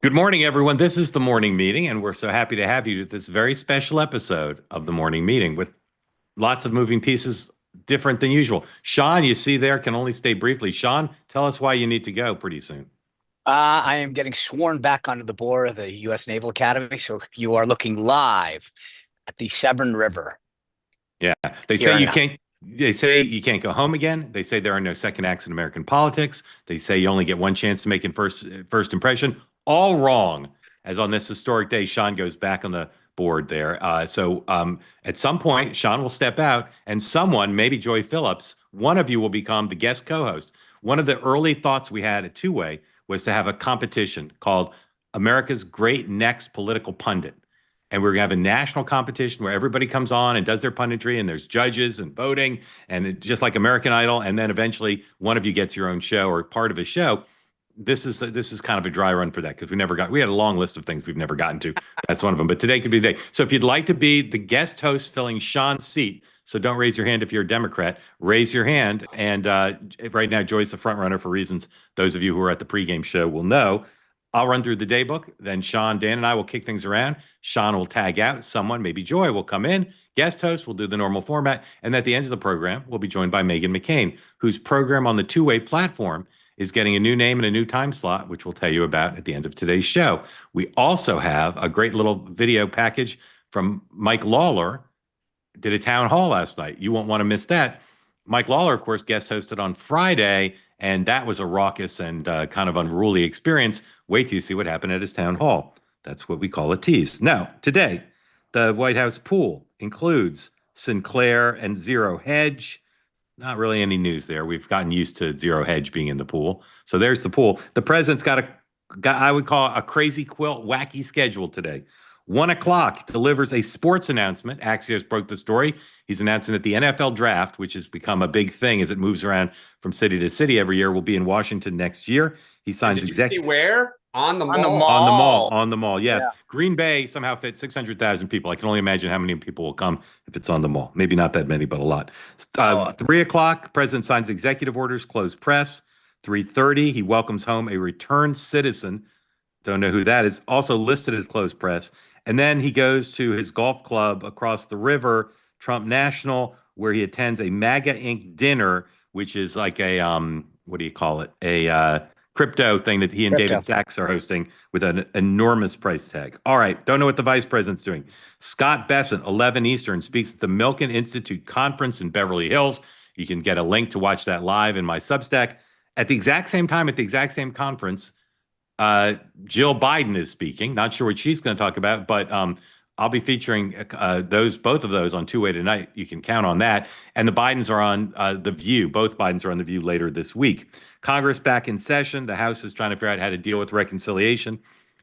Good morning, everyone. This is the morning meeting, and we're so happy to have you to this very special episode of the morning meeting with lots of moving pieces, different than usual. Sean, you see there, can only stay briefly. Sean, tell us why you need to go pretty soon. I am getting sworn back onto the board of the U.S. Naval Academy, so you are looking live at the Severn River Yeah, they say here you in. can't. They say you can't go home again. They say there are no second acts in American politics. They say you only get one chance to make a first impression. All wrong. As on this historic day, Sean goes back on the board there. So at some point, Sean will step out, and someone, maybe Joy Phillips, one of you will become the guest co-host. One of the early thoughts we had at Two Way was to have a competition called America's Great Next Political Pundit, and we're gonna have a national competition where everybody comes on and does their punditry, and there's judges and voting, and just like American Idol, and then eventually one of you gets your own show or part of a show. This is kind of a dry run for that because we had a long list of things we've never gotten to. That's one of them. But today could be the day. So if you'd like to be the guest host filling Sean's seat, so don't raise your hand if you're a Democrat. Raise your hand. And right now, Joy's the front runner for reasons those of you who are at the pregame show will know. I'll run through the day book. Then Sean, Dan, and I will kick things around. Sean will tag out someone, maybe Joy will come in. Guest host will do the normal format. And at the end of the program, we'll be joined by Megan McCain, whose program on the Two-Way platform is getting a new name and a new time slot, which we'll tell you about at the end of today's show. We also have a great little video package from Mike Lawler. Did a town hall last night. You won't want to miss that. Mike Lawler, of course, guest hosted on Friday, and that was a raucous and kind of unruly experience. Wait till you see what happened at his town hall. That's what we call a tease. Now, today, the White House pool includes Sinclair and Zero Hedge. Not really any news there. We've gotten used to Zero Hedge being in the pool. So there's the pool. The president's got I would call a crazy quilt, wacky schedule today. 1 o'clock delivers a sports announcement. Axios broke the story. He's announcing that the NFL draft, which has become a big thing as it moves around from city to city every year, will be in Washington next year. He signs Did you see where? On the On the mall. on the mall. mall. On the mall. Yes. Yeah. Green Bay somehow fits 600,000 people. I can only imagine how many people will come if it's on the mall. Maybe not that many, but a lot. 3 o'clock, president signs executive orders, close press. 3:30, he welcomes home a returned citizen. Don't know who that is. Also listed as closed press. And then he goes to his golf club across the river, Trump National, where he attends a MAGA Inc. dinner, which is like a what do you call it? A crypto thing that he and Crypto. David Sachs are hosting with an enormous price tag. All right, don't know what the vice president's doing. Scott Bessent, 11 Eastern, speaks at the Milken Institute conference in Beverly Hills. You can get a link to watch that live in my Substack. At the exact same time, at the exact same conference, Jill Biden is speaking. Not sure what she's going to talk about, but I'll be featuring both of those on Two-Way tonight. You can count on that. And the Bidens are on The View. Both Bidens are on The View later this week. Congress back in session. The House is trying to figure out how to deal with reconciliation.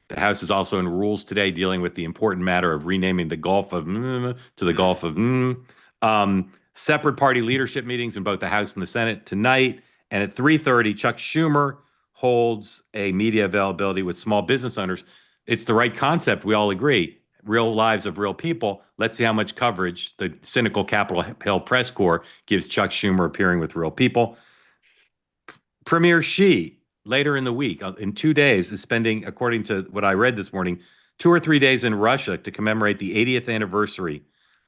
The House is also in rules today dealing with the important matter of renaming the Gulf of to the Gulf of separate party leadership meetings in both the House and the Senate tonight. And at 3:30, Chuck Schumer holds a media availability with small business owners. It's the right concept. We all agree. Real lives of real people. Let's see how much coverage the cynical Capitol Hill press corps gives Chuck Schumer appearing with real people. Premier Xi, later in the week, in 2 days, is spending, according to what I read this morning, 2 or 3 days in Russia to commemorate the 80th anniversary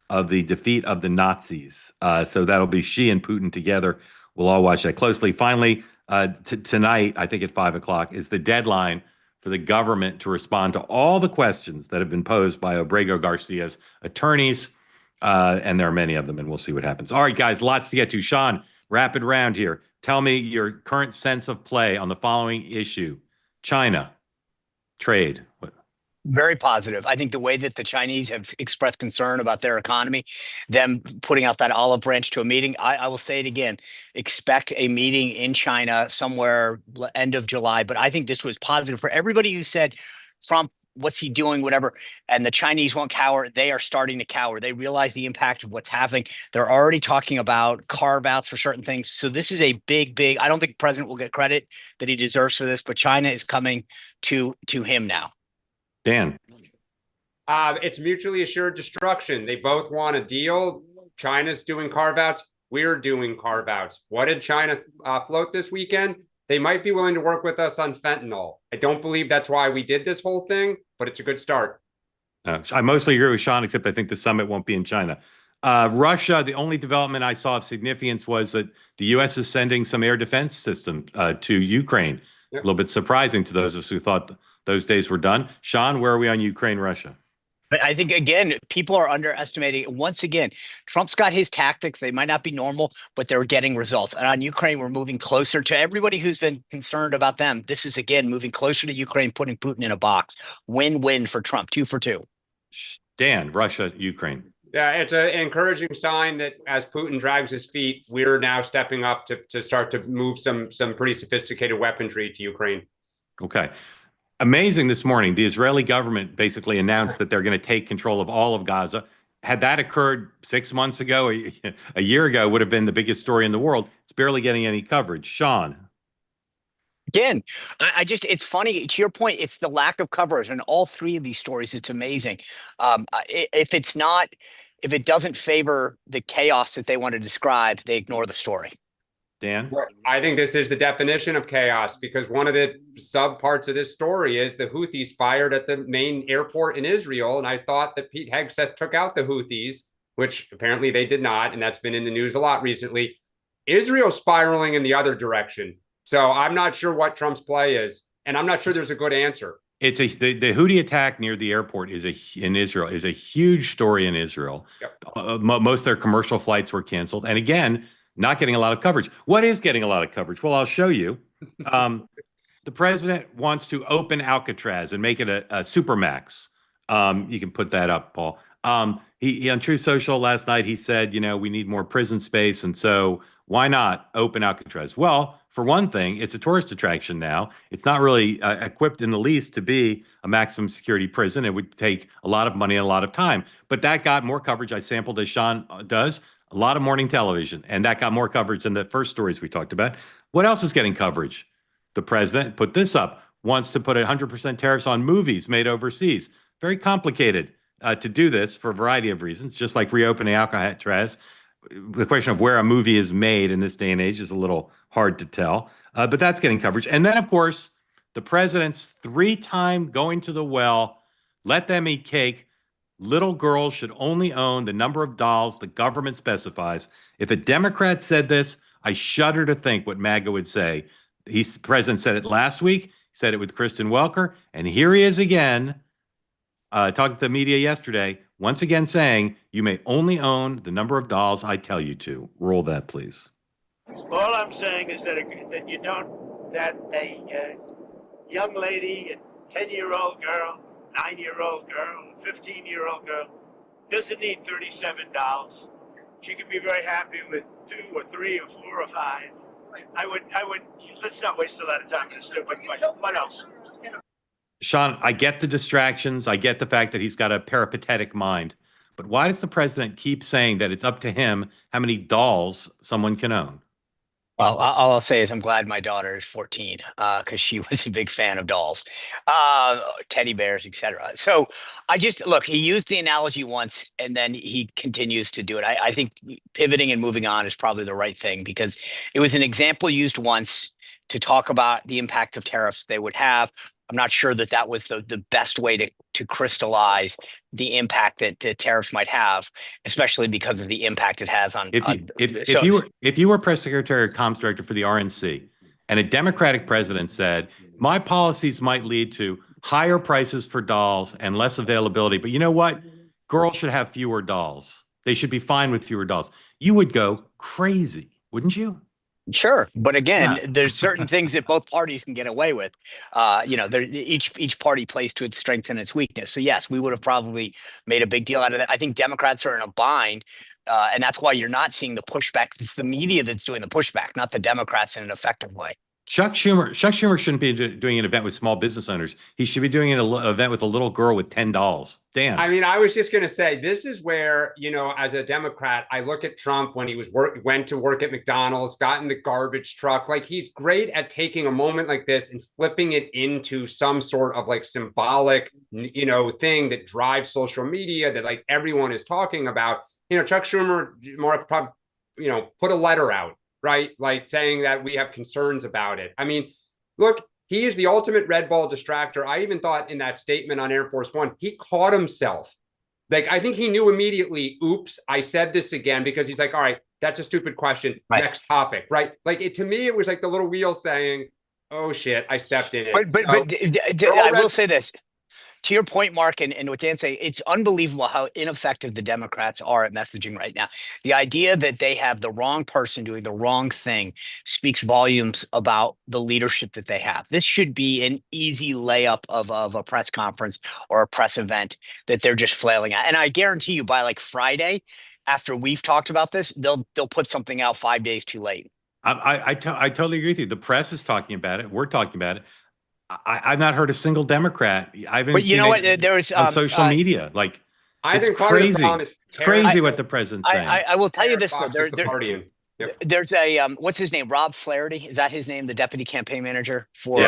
of the defeat of the Nazis. So that'll be Xi and Putin together. We'll all watch that closely. Finally, tonight, I think at 5 o'clock, is the deadline for the government to respond to all the questions that have been posed by Obrego Garcia's attorneys. And there are many of them, and we'll see what happens. All right, guys, lots to get to. Sean, rapid round here. Tell me your current sense of play on the following issue. China, trade. Very positive. I think the way that the Chinese have expressed concern about their economy, them putting out that olive branch to a meeting, I will say it again, expect a meeting in China somewhere end of July. But I think this was positive for everybody who said, Trump, what's he doing, whatever, and the Chinese won't cower. They are starting to cower. They realize the impact of what's happening. They're already talking about carve-outs for certain things. So this is a big, I don't think the president will get credit that he deserves for this, but China is coming to him now. Dan. It's mutually assured destruction. They both want a deal. China's doing carve-outs. We're doing carve-outs. What did China float this weekend? they might be willing to work with us on fentanyl. I don't believe that's why we did this whole thing, but it's a good start. I mostly agree with Sean, except I think the summit won't be in China. Russia, the only development I saw of significance was that the U.S. is sending some air defense system to Ukraine. Yep. A little bit surprising to those of us who thought those days were done. Sean, where are we on Ukraine, Russia? But I think, again, people are underestimating. Once again, Trump's got his tactics. They might not be normal, but they're getting results. And on Ukraine, we're moving closer to everybody who's been concerned about them. This is, again, moving closer to Ukraine, putting Putin in a box. Win-win for Trump, 2 for 2. Dan, Russia, Ukraine. Yeah, it's an encouraging sign that as Putin drags his feet, we're now stepping up to start to move some pretty sophisticated weaponry to Ukraine. Okay. Amazing this morning. The Israeli government basically announced that they're going to take control of all of Gaza. Had that occurred 6 months ago, a year ago, would have been the biggest story in the world. It's barely getting any coverage. Sean. Again, it's funny, to your point, it's the lack of coverage in all 3 of these stories. It's amazing. If it doesn't favor the chaos that they want to describe, they ignore the story. Dan? I think this is the definition of chaos, because one of the sub parts of this story is the Houthis fired at the main airport in Israel. And I thought that Pete Hegseth took out the Houthis, which apparently they did not. And that's been in the news a lot recently. Israel spiraling in the other direction. So I'm not sure what Trump's play is, and I'm not sure there's a good answer. The Houthi attack near the airport in Israel is a huge story in Israel. Yep. Most of their commercial flights were canceled, and again, not getting a lot of coverage. What is getting a lot of coverage? Well, I'll show you. The president wants to open Alcatraz and make it a supermax. You can put that up, Paul. He on Truth Social last night, he said, we need more prison space, and so why not open Alcatraz? Well, for one thing, it's a tourist attraction now. It's not really equipped in the least to be a maximum security prison. It would take a lot of money and a lot of time. But that got more coverage. I sampled, as Sean does, a lot of morning television, and that got more coverage than the first stories we talked about. What else is getting coverage? The president put this up, wants to put 100% tariffs on movies made overseas. Very complicated to do this for a variety of reasons, just like reopening Alcatraz. The question of where a movie is made in this day and age is a little hard to tell, but that's getting coverage. And then, of course, the president's 3-time going to the well, let them eat cake. Little girls should only own the number of dolls the government specifies. If a Democrat said this, I shudder to think what MAGA would say. The president said it last week, said it with Kristen Welker, and here he is again, talking to the media yesterday, once again saying, you may only own the number of dolls I tell you to. Roll that, please. All I'm saying is that a young lady, a 10-year-old girl, 9-year-old girl, 15-year-old girl doesn't need 37 dolls. She could be very happy with 2 or 3 or 4 or 5. I would, let's not waste a lot of time on this stupid question. What else? Sean, I get the distractions. I get the fact that he's got a peripatetic mind. But why does the president keep saying that it's up to him how many dolls someone can own? Well, all I'll say is I'm glad my daughter is 14 because she was a big fan of dolls, teddy bears, etc. So look, he used the analogy once and then he continues to do it. I think pivoting and moving on is probably the right thing because it was an example used once to talk about the impact of tariffs they would have. I'm not sure that was the best way to crystallize the impact that tariffs might have, especially because of the impact it has on. If you were press secretary or comms director for the RNC, and a Democratic president said, my policies might lead to higher prices for dolls and less availability, but you know what? Girls should have fewer dolls. They should be fine with fewer dolls. You would go crazy, wouldn't you? Sure, but again, there's certain things that both parties can get away with. Each party plays to its strength and its weakness. So yes, we would have probably made a big deal out of that. I think Democrats are in a bind, and that's why you're not seeing the pushback. It's the media that's doing the pushback, not the Democrats in an effective way. Chuck Schumer shouldn't be doing an event with small business owners. He should be doing an event with a little girl with 10 dolls. Dan. I mean, I was just going to say, this is where, as a Democrat, I look at Trump when he went to work at McDonald's, got in the garbage truck. Like, he's great at taking a moment like this and flipping it into some sort of like symbolic, thing that drives social media that like everyone is talking about. Chuck Schumer, Mark, put a letter out. right? Like saying that we have concerns about it. I mean, look, he is the ultimate red ball distractor. I even thought in that statement on Air Force One, he caught himself. Like, I think he knew immediately, oops, I said this again, because he's like, all right, that's a stupid question. Right. Next topic, right? Like, to me, it was like the little wheel saying, oh shit, I stepped in it. But I will say this. To your point, Mark, and what Dan's saying, it's unbelievable how ineffective the Democrats are at messaging right now. The idea that they have the wrong person doing the wrong thing speaks volumes about the leadership that they have. This should be an easy layup of a press conference or a press event that they're just flailing at. And I guarantee you by like Friday, after we've talked about this, they'll put something out 5 days too late. I totally agree with you. The press is talking about it. We're talking about it. I've not heard a single Democrat. I haven't But you seen know it what? There's on social media. Like, I it's think part of the crazy. problem is It's crazy what the president's saying. I will tell you this though. Fox is the partying. Yep. There's a what's his name? Rob Flaherty. Is that his name? The deputy campaign manager for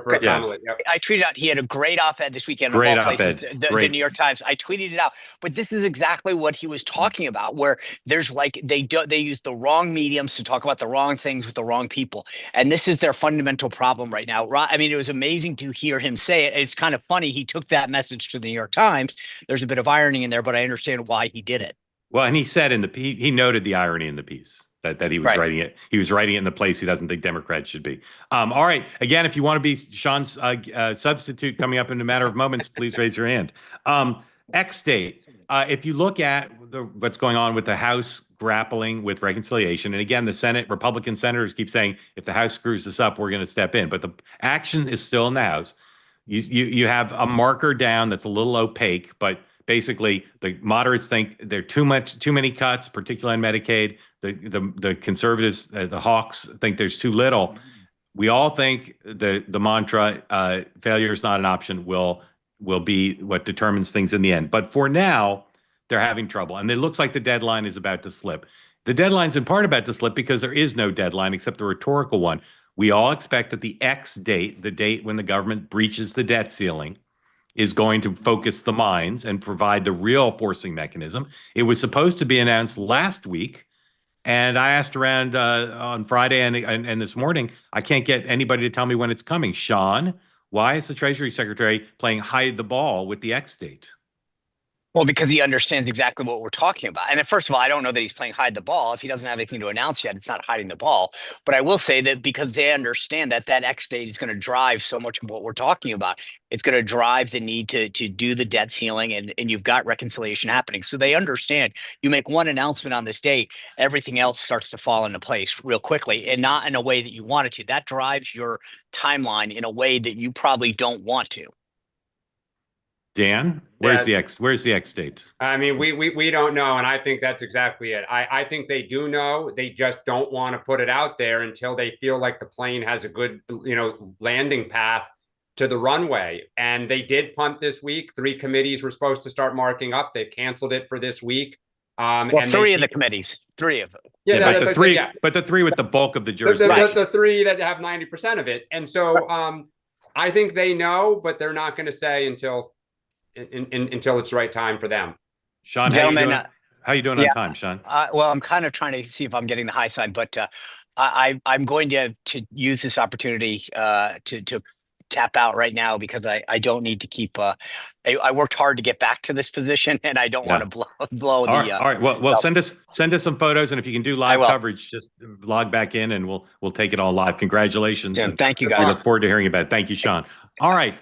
for yeah. Kamala. Yep. I tweeted out he had a great op-ed this weekend. Great of all places, op-ed. the Great. New York Times. I tweeted it out, but this is exactly what he was talking about. Where there's like they use the wrong mediums to talk about the wrong things with the wrong people, and this is their fundamental problem right now. I mean, it was amazing to hear him say it. It's kind of funny. He took that message to the New York Times. There's a bit of irony in there, but I understand why he did it. Well, and he said he noted the irony in the piece that he was writing it. He was writing it in the place he doesn't think Democrats should be. All right. Again, if you want to be Sean's substitute coming up in a matter of moments, please raise your hand. X date. If you look at what's going on with the House grappling with reconciliation, and again, the Senate Republican senators keep saying if the House screws this up, we're going to step in. But the action is still in the House. You have a marker down that's a little opaque, but basically, the moderates think there are too many cuts, particularly on Medicaid. The conservatives, the hawks, think there's too little. We all think the mantra "failure is not an option" will be what determines things in the end. But for now, they're having trouble, and it looks like the deadline is about to slip. The deadline's in part about to slip because there is no deadline except the rhetorical one. We all expect that the X date, the date when the government breaches the debt ceiling, is going to focus the minds and provide the real forcing mechanism. It was supposed to be announced last week, and I asked around on Friday and this morning. I can't get anybody to tell me when it's coming. Sean, why is the Treasury Secretary playing hide the ball with the X date? Well, because he understands exactly what we're talking about. And first of all, I don't know that he's playing hide the ball. If he doesn't have anything to announce yet, it's not hiding the ball. But I will say that because they understand that X date is going to drive so much of what we're talking about. It's going to drive the need to do the debt ceiling, and you've got reconciliation happening. So they understand you make one announcement on this date, everything else starts to fall into place real quickly, and not in a way that you want it to. That drives your timeline in a way that you probably don't want to. Dan, where's the X date? I mean, we don't know, and I think that's exactly it. I think they do know. They just don't want to put it out there until they feel like the plane has a good, landing path to the runway. And they did punt this week. 3 committees were supposed to start marking up. They've canceled it for this week. Well, and 3 of the committees, 3 of them. Yeah, but the three with the bulk of the jurisdiction. The 3 that have 90% of it. And so I think they know, but they're not going to say until it's the right time for them. Sean, how you doing on time, Sean? Well, I'm kind of trying to see if I'm getting the high side, but I'm going to use this opportunity to tap out right now because I don't need to keep. I worked hard to get back to this position, and I don't want to blow the. All right. Well, send us some photos, and if you can do live coverage, just log back in, and we'll take it all live. Congratulations! Tim, thank you, guys. We look forward to hearing about it. Thank you, Sean. All right.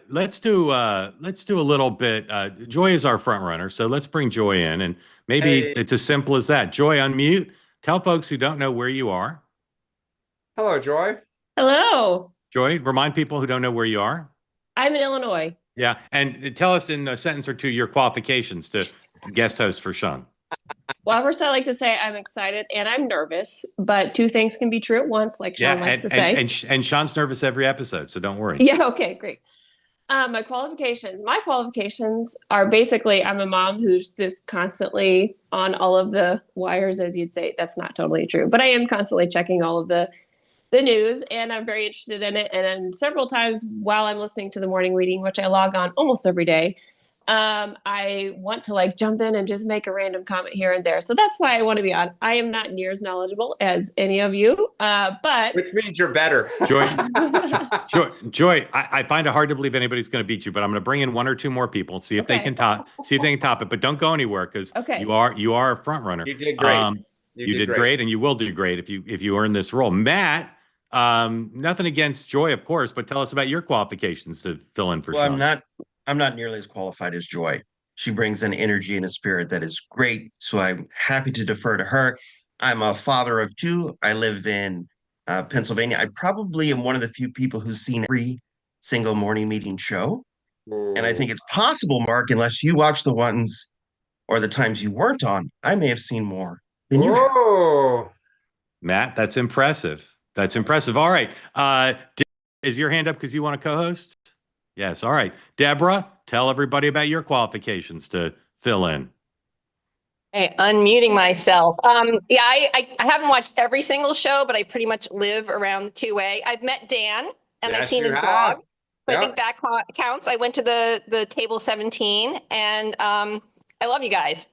Let's do a little bit. Joy is our front runner, so let's bring Joy in, and maybe it's as simple as that. Joy, unmute. Tell folks who don't know where you are. Hello, Joy. Hello. Joy, remind people who don't know where you are. I'm in Illinois. Yeah, and tell us in a sentence or two your qualifications to guest host for Sean. Well, first I like to say I'm excited and I'm nervous, but 2 things can be true at once, like Sean likes to say. And Sean's nervous every episode, so don't worry. Yeah, okay, great. My qualifications are basically I'm a mom who's just constantly on all of the wires, as you'd say. That's not totally true, but I am constantly checking all of the news, and I'm very interested in it. And then several times while I'm listening to the morning reading, which I log on almost every day, I want to like jump in and just make a random comment here and there. So that's why I want to be on. I am not near as knowledgeable as any of you, but Which means you're better. Joy, I find it hard to believe anybody's going to beat you, but I'm going to bring in one or two more people, see if they can top it, but don't go anywhere because you are a front runner. You did great. You did great, and you will do great if you earn this role. Matt, nothing against Joy, of course, but tell us about your qualifications to fill in for Sean. I'm not nearly as qualified as Joy. She brings an energy and a spirit that is great, so I'm happy to defer to her. I'm a father of two. I live in Pennsylvania. I probably am one of the few people who's seen every single morning meeting show. And I think it's possible, Mark, unless you watch the ones or the times you weren't on, I may have seen more than you have. Matt, that's impressive. That's impressive. All right. Is your hand up because you want to co-host? Yes. All right. Deborah, tell everybody about your qualifications to fill in. Hey, unmuting myself. Yeah, I haven't watched every single show, but I pretty much live around the 2A. I've met Dan and I've seen his blog. So I think that counts. I went to the table 17 and I love you guys.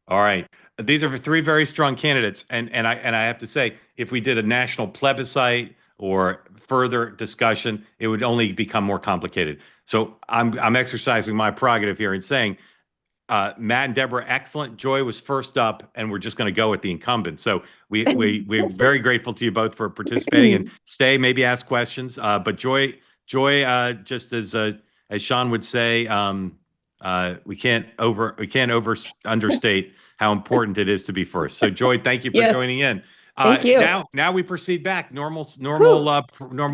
All right. These are three very strong candidates. And I have to say, if we did a national plebiscite or further discussion, it would only become more complicated. So I'm exercising my prerogative here and saying, Matt and Deborah, excellent. Joy was first up, and we're just going to go with the incumbent. So we're very grateful to you both for participating and stay, maybe ask questions. But Joy, just as Sean would say, we can't understate how important it is to be first. So Joy, thank you for joining in. Thank you. Now we proceed back. Normal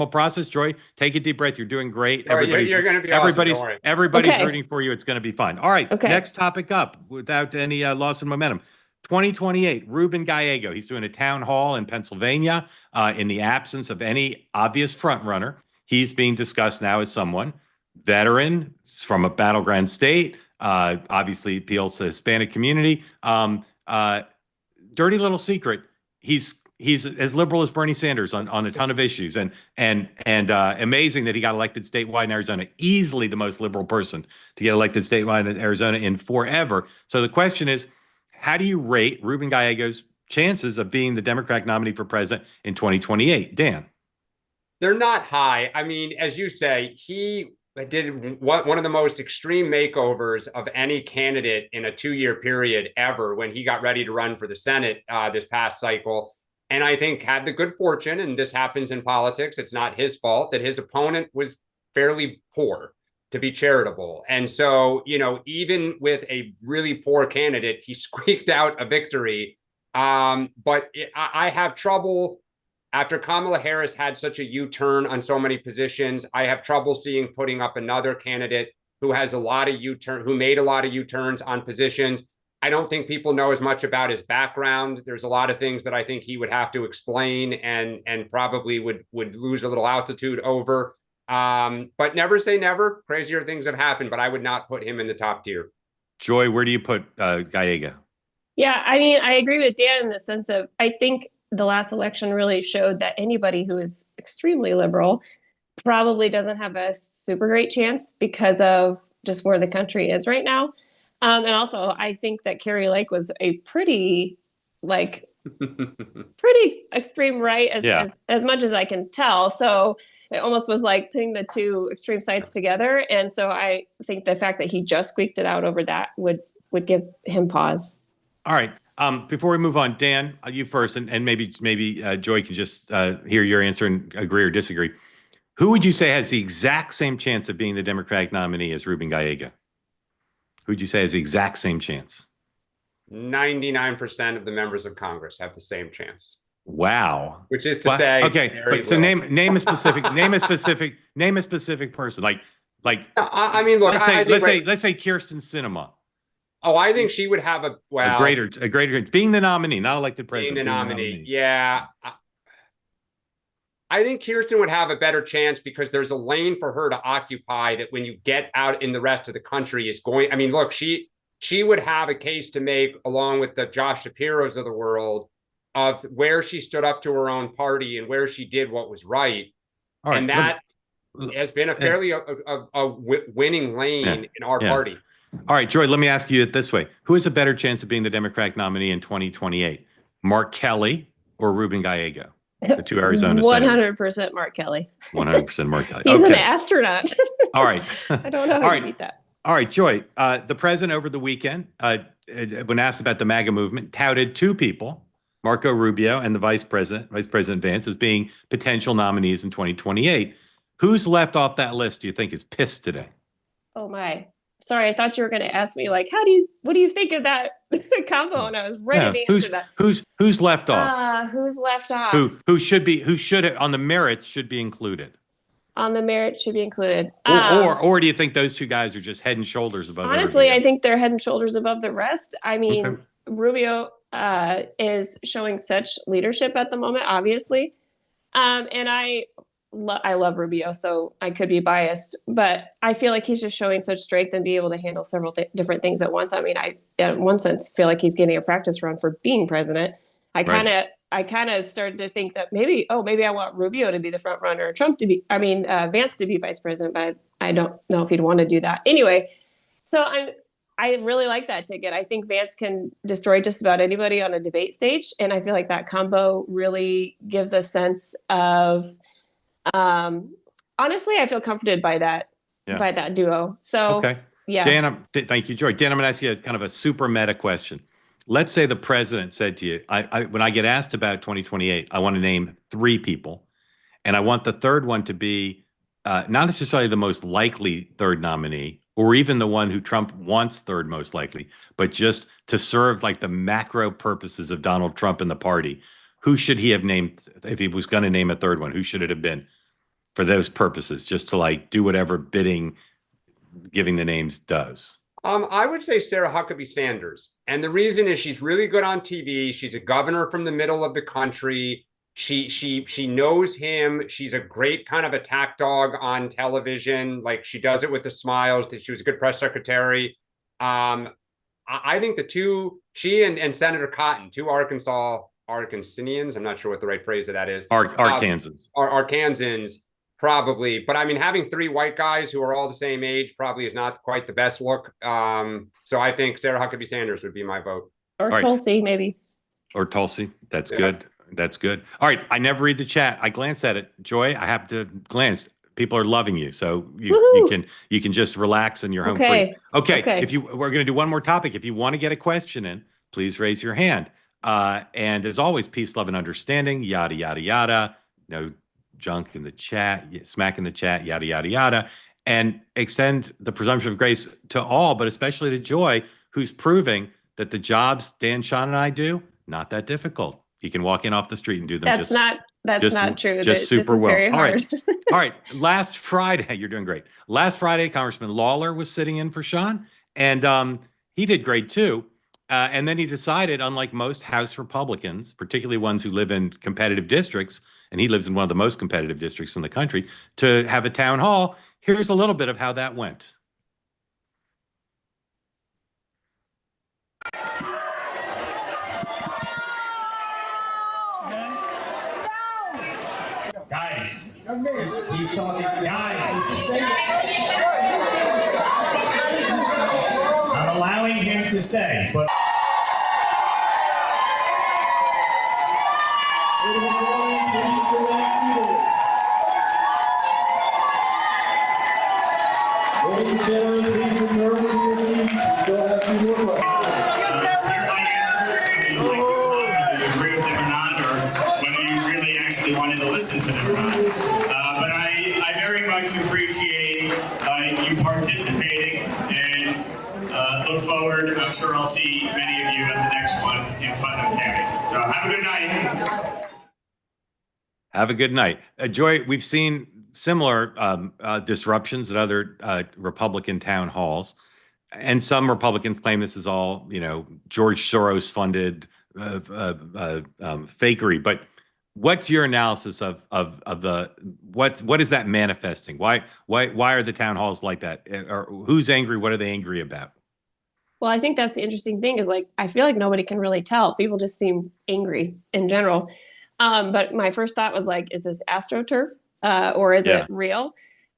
process. Joy, take a deep breath. You're doing great. You're going to be awesome. Everybody's rooting for you. It's going to be fun. All right. Next topic up, without any loss of momentum. 2028, Ruben Gallego. He's doing a town hall in Pennsylvania. In the absence of any obvious front runner, he's being discussed now as someone veteran from a battleground state. Obviously appeals to the Hispanic community. Dirty little secret. He's as liberal as Bernie Sanders on a ton of issues, and amazing that he got elected statewide in Arizona. Easily the most liberal person to get elected statewide in Arizona in forever. So the question is, how do you rate Ruben Gallego's chances of being the Democratic nominee for president in 2028? Dan? They're not high. I mean, as you say, he did one of the most extreme makeovers of any candidate in a 2-year period ever when he got ready to run for the Senate this past cycle. And I think had the good fortune, and this happens in politics, it's not his fault, that his opponent was fairly poor, to be charitable. And so, even with a really poor candidate, he squeaked out a victory. But I have trouble. After Kamala Harris had such a U-turn on so many positions, I have trouble seeing putting up another candidate who has who made a lot of U-turns on positions. I don't think people know as much about his background. There's a lot of things that I think he would have to explain and probably would lose a little altitude over. But never say never. Crazier things have happened, but I would not put him in the top tier. Joy, where do you put Gallego? Yeah, I mean, I agree with Dan in the sense of, I think the last election really showed that anybody who is extremely liberal probably doesn't have a super great chance because of just where the country is right now. And also, I think that Carrie Lake was a pretty extreme right as much as I can tell. So it almost was like putting the two extreme sides together. And so I think the fact that he just squeaked it out over that would give him pause. All right. Before we move on, Dan, you first, and maybe Joy can just hear your answer and agree or disagree. Who would you say has the exact same chance of being the Democratic nominee as Ruben Gallego? Who would you say has the exact same chance? 99% of the members of Congress have the same chance. Wow. Which is to say, okay, but so name a specific person. Like I mean, look, let's say Kirsten Sinema. Oh, I think she would have a greater being the nominee, not elected president. Being the nominee. Yeah. I think Kirsten would have a better chance because there's a lane for her to occupy that when you get out in the rest of the country is going. I mean, look, she would have a case to make along with the Josh Shapiros of the world of where she stood up to her own party and where she did what was right. All right, and that has been a fairly winning lane in our party. All right, Joy, let me ask you it this way. Who has a better chance of being the Democratic nominee in 2028? Mark Kelly or Ruben Gallego? The two Arizona senators. 100% Mark Kelly. 100% Mark Kelly. He's an astronaut. All right. I don't know how to beat that. All right, Joy. The president over the weekend, when asked about the MAGA movement, touted two people, Marco Rubio and the Vice President Vance, as being potential nominees in 2028. Who's left off that list do you think is pissed today? Oh my. Sorry, I thought you were going to ask me like, what do you think of that combo? And I was ready to answer that. Who's left off? Who's left off? Who should on the merits should be included? On the merits should be included. Or do you think those two guys are just head and shoulders above? Honestly, I think they're head and shoulders above the rest. I mean, Rubio is showing such leadership at the moment, obviously. And I love Rubio, so I could be biased, but I feel like he's just showing such strength and be able to handle several different things at once. I mean, I, in one sense, feel like he's getting a practice run for being president. I kind of started to think that maybe I want Rubio to be the front runner, Vance to be vice president, but I don't know if he'd want to do that anyway. So I really like that ticket. I think Vance can destroy just about anybody on a debate stage, and I feel like that combo really gives a sense of. Honestly, I feel comforted by that duo. So, yeah. Dan, thank you, Joy. Dan, I'm going to ask you kind of a super meta question. Let's say the president said to you, when I get asked about 2028, I want to name three people, and I want the third one to be not necessarily the most likely third nominee, or even the one who Trump wants third most likely, but just to serve like the macro purposes of Donald Trump and the party. Who should he have named if he was going to name a third one? Who should it have been for those purposes, just to like do whatever bidding giving the names does? I would say Sarah Huckabee Sanders. And the reason is she's really good on TV. She's a governor from the middle of the country. She knows him. She's a great kind of attack dog on television. Like she does it with the smiles. She was a good press secretary. I think the two, she and Senator Cotton, two Arkansanians, I'm not sure what the right phrase of that is. Arkansans. Arkansans, probably. But I mean, having three white guys who are all the same age probably is not quite the best look. So I think Sarah Huckabee Sanders would be my vote. Or Tulsi, maybe. Or Tulsi. That's good. That's good. All right. I never read the chat. I glance at it. Joy, I have to glance. People are loving you. So you can just relax and you're home free. Okay. We're going to do one more topic. If you want to get a question in, please raise your hand. And as always, peace, love, and understanding, yada, yada, yada. No junk in the chat, smack in the chat, yada, yada, yada. And extend the presumption of grace to all, but especially to Joy, who's proving that the jobs Dan, Sean, and I do, not that difficult. You can walk in off the street and do them. That's not true. Just super well. Very hard. All right. Last Friday, you're doing great. Last Friday, Congressman Lawler was sitting in for Sean, and he did great too. And then he decided, unlike most House Republicans, particularly ones who live in competitive districts, and he lives in one of the most competitive districts in the country, to have a town hall. Here's a little bit of how that went. Guys, he's talking. Guys, I'm allowing him to say, but. Listen to them or not. But I very much appreciate you participating and look forward. I'm sure I'll see many of you at the next one in Putnam County. So have a good night. Have a good night. Joy, we've seen similar disruptions at other Republican town halls. And some Republicans claim this is all, George Soros funded fakery. But what's your analysis of the what is that manifesting? Why are the town halls like that? Or who's angry? What are they angry about? Well, I think that's the interesting thing is I feel like nobody can really tell. People just seem angry in general. But my first thought was is this AstroTurf or is it real?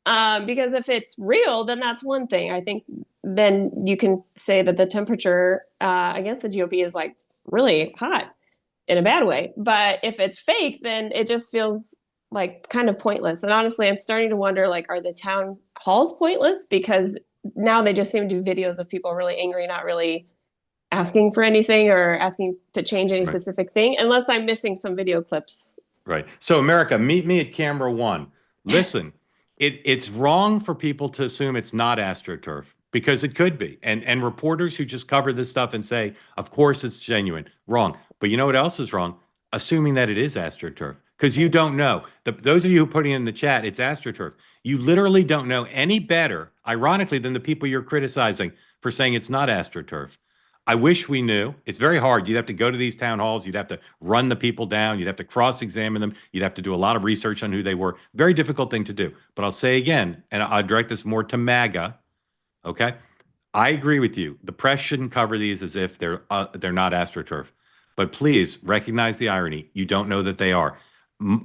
Because if it's real, then that's one thing. I think then you can say that the temperature against the GOP is like really hot in a bad way. But if it's fake, then it just feels like kind of pointless. And honestly, I'm starting to wonder, like, are the town halls pointless? Because now they just seem to do videos of people really angry, not really asking for anything or asking to change any specific thing, unless I'm missing some video clips. Right. So America, meet me at camera 1. Listen, it's wrong for people to assume it's not AstroTurf, because it could be. And reporters who just cover this stuff and say, of course it's genuine, wrong. But you know what else is wrong? Assuming that it is AstroTurf, because you don't know. Those of you who are putting in the chat, it's AstroTurf. You literally don't know any better, ironically, than the people you're criticizing for saying it's not AstroTurf. I wish we knew. It's very hard. You'd have to go to these town halls. You'd have to run the people down. You'd have to cross-examine them. You'd have to do a lot of research on who they were. Very difficult thing to do. But I'll say again, and I'll direct this more to MAGA, okay? I agree with you. The press shouldn't cover these as if they're not AstroTurf. But please recognize the irony. You don't know that they are.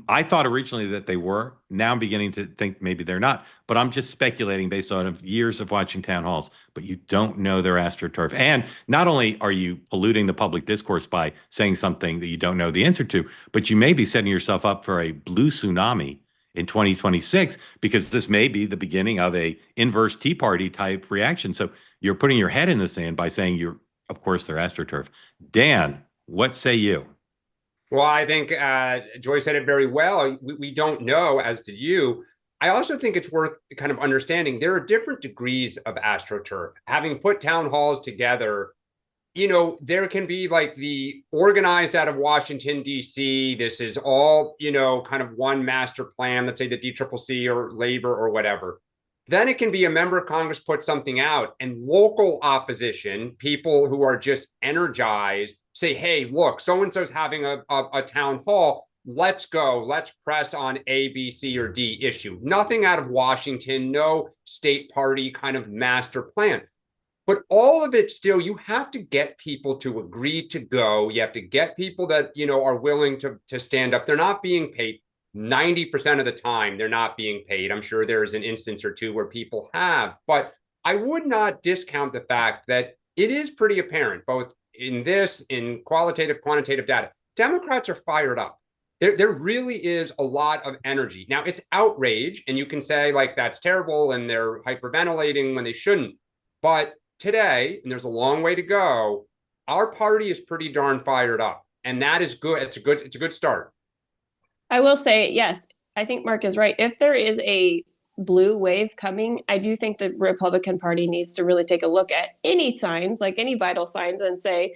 I thought originally that they were. Now I'm beginning to think maybe they're not. But I'm just speculating based on years of watching town halls. But you don't know they're AstroTurf. And not only are you polluting the public discourse by saying something that you don't know the answer to, but you may be setting yourself up for a blue tsunami in 2026, because this may be the beginning of a inverse Tea Party type reaction. So you're putting your head in the sand by saying of course they're AstroTurf. Dan, what say you? Well, I think Joy said it very well. We don't know, as did you. I also think it's worth kind of understanding there are different degrees of AstroTurf. Having put town halls together, you know, there can be like the organized out of Washington, D.C. This is all, you know, kind of one master plan, let's say the DCCC or labor or whatever. Then it can be a member of Congress put something out and local opposition, people who are just energized, say, hey, look, so-and-so's having a town hall. Let's go. Let's press on A, B, C, or D issue. Nothing out of Washington, no state party kind of master plan. But all of it still, you have to get people to agree to go. You have to get people that, you know, are willing to stand up. They're not being paid. 90% of the time, they're not being paid. I'm sure there's an instance or two where people have. But I would not discount the fact that it is pretty apparent, both in qualitative, quantitative data, Democrats are fired up. There really is a lot of energy. Now, it's outrage, and you can say, like, that's terrible, and they're hyperventilating when they shouldn't. But today, and there's a long way to go, our party is pretty darn fired up, and that is good. It's a good start. I will say, yes, I think Mark is right. If there is a blue wave coming, I do think the Republican Party needs to really take a look at any signs, like any vital signs, and say,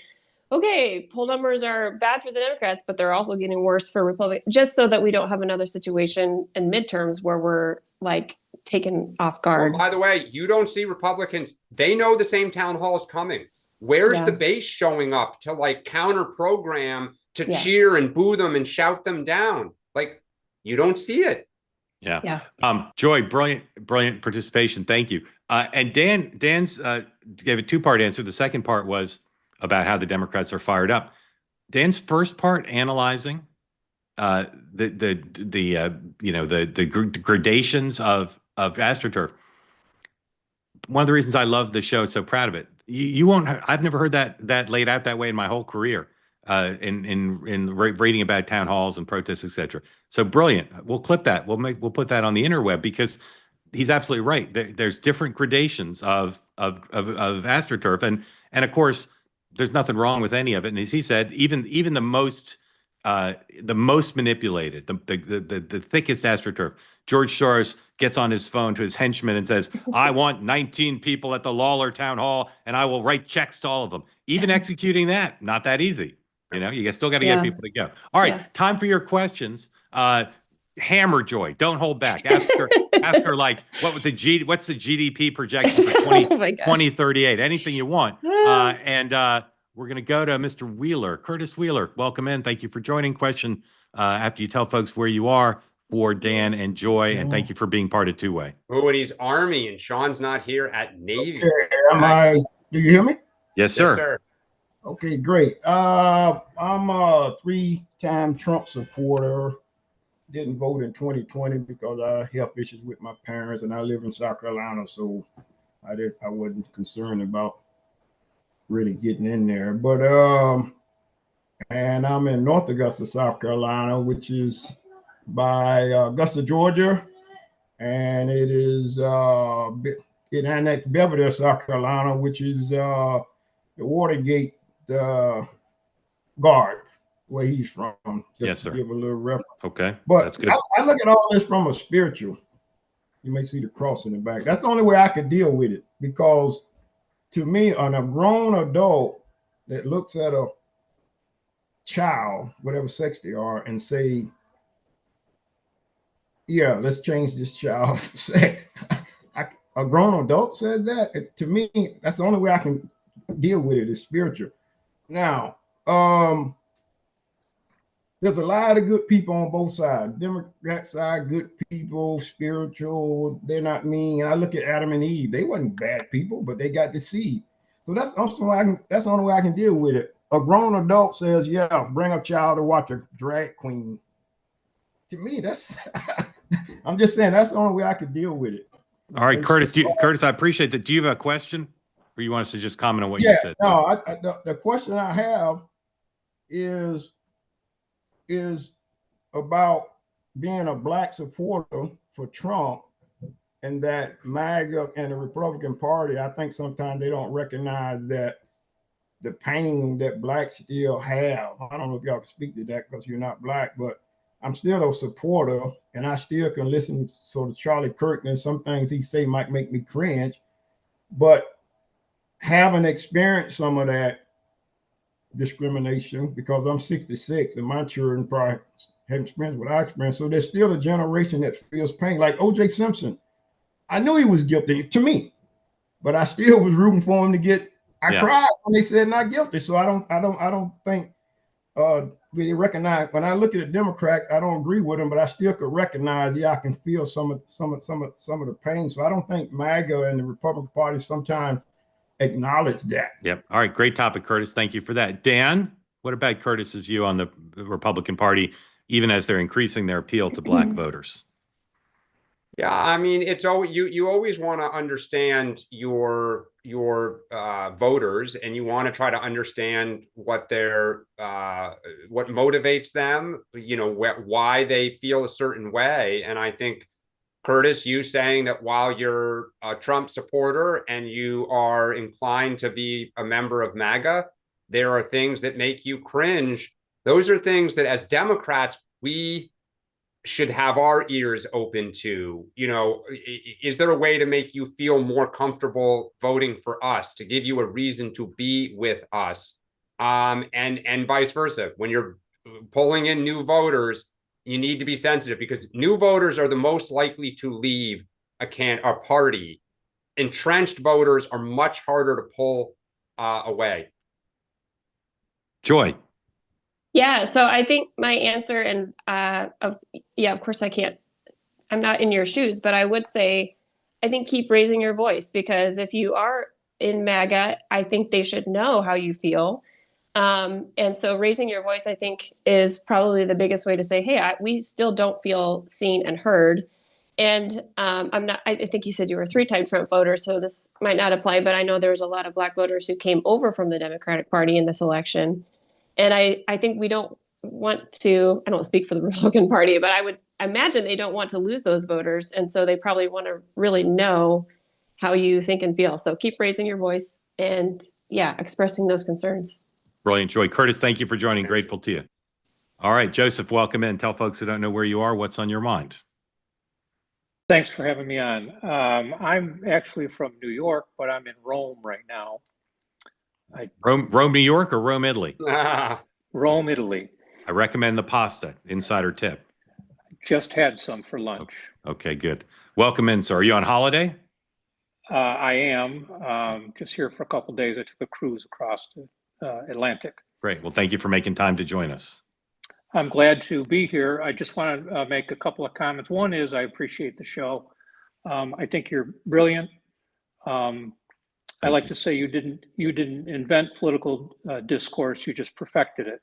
okay, poll numbers are bad for the Democrats, but they're also getting worse for Republicans, just so that we don't have another situation in midterms where we're like taken off guard. Well, by the way, you don't see Republicans. They know the same town hall is coming. Where's the base showing up to like counter program, to cheer and boo them and shout them down? Like, you don't see it. Yeah. Joy, brilliant participation. Thank you. And Dan's gave a 2-part answer. The second part was about how the Democrats are fired up. Dan's first part analyzing the gradations of AstroTurf. One of the reasons I love the show, so proud of it. You won't. I've never heard that laid out that way in my whole career. In reading about town halls and protests, etc. So brilliant. We'll clip that. We'll put that on the interweb, because he's absolutely right. There's different gradations of AstroTurf, and of course there's nothing wrong with any of it. And as he said, even the most manipulated, the thickest AstroTurf, George Soros gets on his phone to his henchmen and says, I want 19 people at the Lawler town hall, and I will write checks to all of them. Even executing that, not that easy. You know, you still got to get people to go. All right, time for your questions. Hammer Joy, don't hold back. Ask her like, what's the GDP projection for 2038? Anything you want. And we're going to go to Mr. Wheeler, Curtis Wheeler. Welcome in. Thank you for joining. Question after you tell folks where you are for Dan and Joy, and thank you for being part of Two Way. Oh, and he's Army, and Sean's not here at Navy. Okay, do you hear me? Yes, sir. Yes, sir. Okay, great. I'm a 3-time Trump supporter. didn't vote in 2020 because I have health issues with my parents, and I live in South Carolina, so I wasn't concerned about really getting in there. But and I'm in North Augusta, South Carolina, which is by Augusta, Georgia, and it is it annexed Belvedere, South Carolina, which is the Watergate guard, where he's from. Just Yes, to sir. give a little reference. Okay, But that's good. I look at all this from a spiritual. You may see the cross in the back. That's the only way I could deal with it, because to me, on a grown adult that looks at a child, whatever sex they are, and say, yeah, let's change this child's sex. A grown adult says that, to me, that's the only way I can deal with it, is spiritual. Now, there's a lot of good people on both sides. Democrat side, good people, spiritual, they're not mean. And I look at Adam and Eve, they wasn't bad people, but they got deceived. So that's also that's the only way I can deal with it. A grown adult says, yeah, bring a child to watch a drag queen. To me, that's I'm just saying that's the only way I could deal with it. All right, Curtis. Curtis, I appreciate that. Do you have a question, or you want us to just comment on what you said? No, the question I have is about being a black supporter for Trump, and that MAGA and the Republican Party, I think sometimes they don't recognize that the pain that blacks still have. I don't know if y'all can speak to that because you're not black, but I'm still a supporter, and I still can listen to Charlie Kirk, and some things he say might make me cringe, but having experienced some of that discrimination, because I'm 66 and my children probably haven't experienced what I experienced. So there's still a generation that feels pain. Like O.J. Simpson, I knew he was guilty to me, but I still was rooting for him to get. I cried when they said not guilty. So I don't think really recognize. When I look at the Democrats, I don't agree with them, but I still could recognize. Yeah, I can feel some of the pain. So I don't think MAGA and the Republican Party sometimes acknowledge that. Yep. All right. Great topic, Curtis. Thank you for that. Dan, what about Curtis's view on the Republican Party, even as they're increasing their appeal to black voters? Yeah, I mean, it's always you always want to understand your voters, and you want to try to understand what their what motivates them, you know, why they feel a certain way. And I think, Curtis, you saying that while you're a Trump supporter and you are inclined to be a member of MAGA, there are things that make you cringe. Those are things that as Democrats, we should have our ears open to. You know, is there a way to make you feel more comfortable voting for us, to give you a reason to be with us? And vice versa. When you're pulling in new voters, you need to be sensitive, because new voters are the most likely to leave a party. Entrenched voters are much harder to pull away. Joy. Yeah, so I think my answer, and of course I'm not in your shoes, but I would say, I think keep raising your voice, because if you are in MAGA, I think they should know how you feel. And so raising your voice, I think, is probably the biggest way to say, hey, we still don't feel seen and heard. And I think you said you were a 3-time Trump voter, so this might not apply, but I know there's a lot of black voters who came over from the Democratic Party in this election. And I think we don't want to, I don't speak for the Republican Party, but I would imagine they don't want to lose those voters. And so they probably want to really know how you think and feel. So keep raising your voice and expressing those concerns. Brilliant, Joy. Curtis, thank you for joining. Grateful to you. All right, Joseph, welcome in. Tell folks who don't know where you are, what's on your mind. Thanks for having me on. I'm actually from New York, but I'm in Rome right now. Rome, New York, or Rome, Italy? Rome, Italy. I recommend the pasta, insider tip. Just had some for lunch. Okay, good. Welcome in, sir. Are you on holiday? I am just here for a couple of days. I took a cruise across the Atlantic. Great. Well, thank you for making time to join us. I'm glad to be here. I just want to make a couple of comments. One is I appreciate the show. I think you're brilliant. I like to say you didn't invent political discourse. You just perfected it.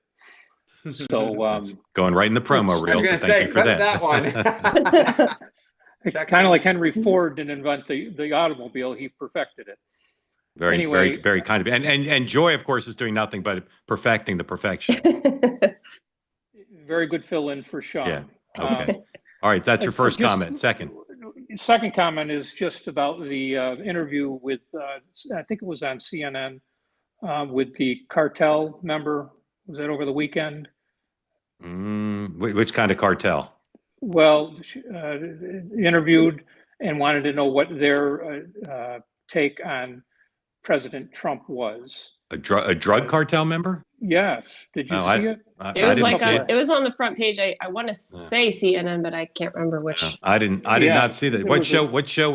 So It's going right in the promo I reel. was So gonna thank say, you for cut that. one. kind of like Henry Ford didn't invent the automobile, he perfected it. Very, Anyway, very kind of, and Joy, of course, is doing nothing but perfecting the perfection. Very good fill in for Sean. Yeah. Okay. All right. That's your first comment. Second comment is just about the interview with, I think it was on CNN, with the cartel member. Was that over the weekend? Which kind of cartel? Well, interviewed and wanted to know what their take on President Trump was. A drug cartel member? Yes. Did you see it? It was didn't see it was on the front page. I want to say CNN, but I can't remember which. I did not see that. What show?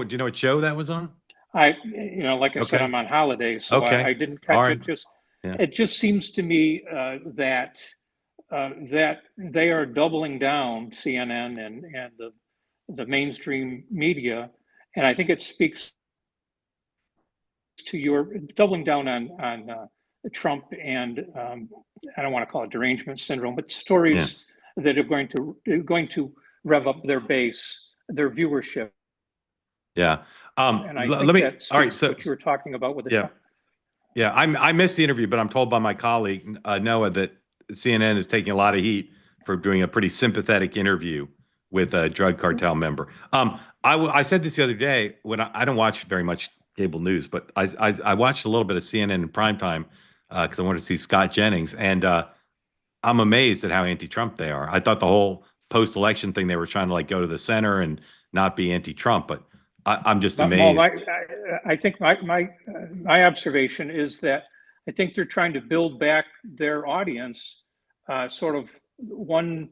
Do you know what show that was on? Like I said, I'm on holidays, so I didn't catch it. It just seems to me that they are doubling down, CNN and the mainstream media, and I think it speaks to your doubling down on Trump and I don't want to call it derangement syndrome, but stories that are going to rev up their base, their viewership. Yeah. And I think that speaks to what you were talking about with the I missed the interview, but I'm told by my colleague Noah that CNN is taking a lot of heat for doing a pretty sympathetic interview with a drug cartel member. I said this the other day when I don't watch very much cable news, but I watched a little bit of CNN in primetime because I wanted to see Scott Jennings, and I'm amazed at how anti-Trump they are. I thought the whole post-election thing, they were trying to like go to the center and not be anti-Trump, but I'm just amazed. I think my observation is that I think they're trying to build back their audience, sort of one